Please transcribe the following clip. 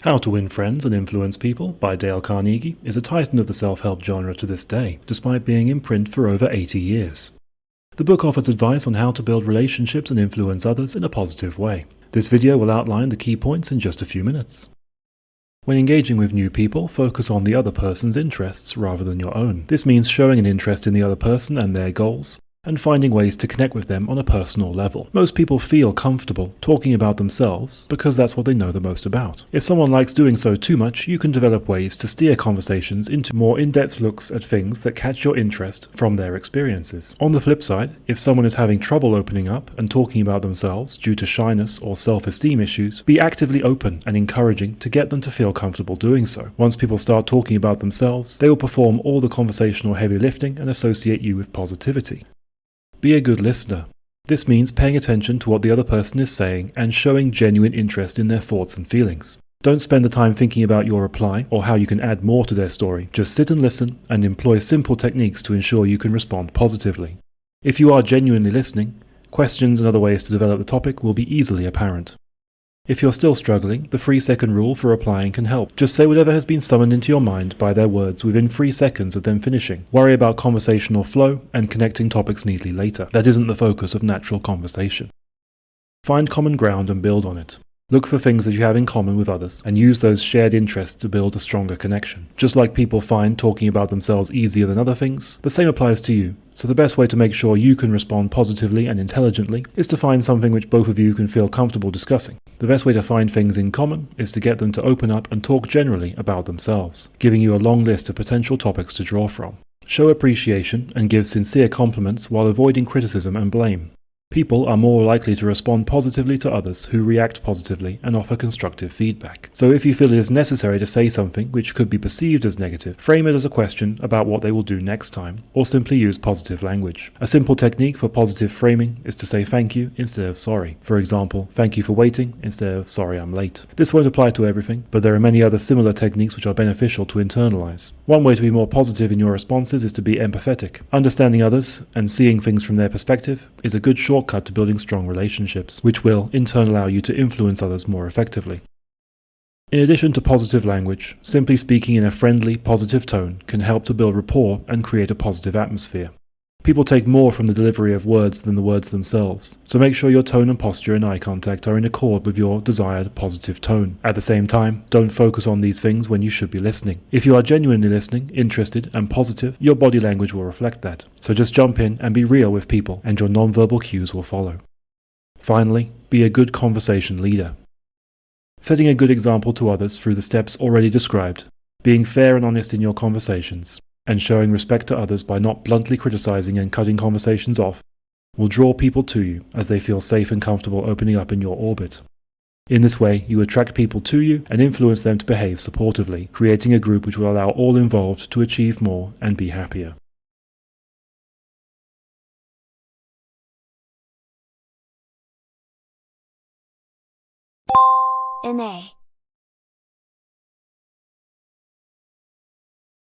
How to Win Friends and Influence People by Dale Carnegie is a titan of the self-help genre to this day, despite being in print for over 80 years. The book offers advice on how to build relationships and influence others in a positive way. This video will outline the key points in just a few minutes. When engaging with new people, focus on the other person's interests rather than your own. This means showing an interest in the other person and their goals, and finding ways to connect with them on a personal level. Most people feel comfortable talking about themselves because that's what they know the most about. If someone likes doing so too much, you can develop ways to steer conversations into more in-depth looks at things that catch your interest from their experiences. On the flip side, if someone is having trouble opening up and talking about themselves due to shyness or self-esteem issues, be actively open and encouraging to get them to feel comfortable doing so. Once people start talking about themselves, they will perform all the conversational heavy lifting and associate you with positivity. Be a good listener. This means paying attention to what the other person is saying and showing genuine interest in their thoughts and feelings. Don't spend the time thinking about your reply or how you can add more to their story. Just sit and listen and employ simple techniques to ensure you can respond positively. If you are genuinely listening, questions and other ways to develop the topic will be easily apparent. If you're still struggling, the 3-second rule for replying can help. Just say whatever has been summoned into your mind by their words within 3 seconds of them finishing. Worry about conversational flow and connecting topics neatly later. That isn't the focus of natural conversation. Find common ground and build on it. Look for things that you have in common with others and use those shared interests to build a stronger connection. Just like people find talking about themselves easier than other things, the same applies to you. So the best way to make sure you can respond positively and intelligently is to find something which both of you can feel comfortable discussing. The best way to find things in common is to get them to open up and talk generally about themselves, giving you a long list of potential topics to draw from. Show appreciation and give sincere compliments while avoiding criticism and blame. People are more likely to respond positively to others who react positively and offer constructive feedback. So if you feel it is necessary to say something which could be perceived as negative, frame it as a question about what they will do next time, or simply use positive language. A simple technique for positive framing is to say thank you instead of sorry. For example, thank you for waiting instead of sorry I'm late. This won't apply to everything, but there are many other similar techniques which are beneficial to internalize. One way to be more positive in your responses is to be empathetic. Understanding others and seeing things from their perspective is a good shortcut to building strong relationships, which will in turn allow you to influence others more effectively. In addition to positive language, simply speaking in a friendly, positive tone can help to build rapport and create a positive atmosphere. People take more from the delivery of words than the words themselves, so make sure your tone and posture and eye contact are in accord with your desired positive tone. At the same time, don't focus on these things when you should be listening. If you are genuinely listening, interested, and positive, your body language will reflect that. So just jump in and be real with people, and your non-verbal cues will follow. Finally, be a good conversation leader. Setting a good example to others through the steps already described, being fair and honest in your conversations, and showing respect to others by not bluntly criticizing and cutting conversations off, will draw people to you as they feel safe and comfortable opening up in your orbit. In this way, you attract people to you and influence them to behave supportively, creating a group which will allow all involved to achieve more and be happier. MA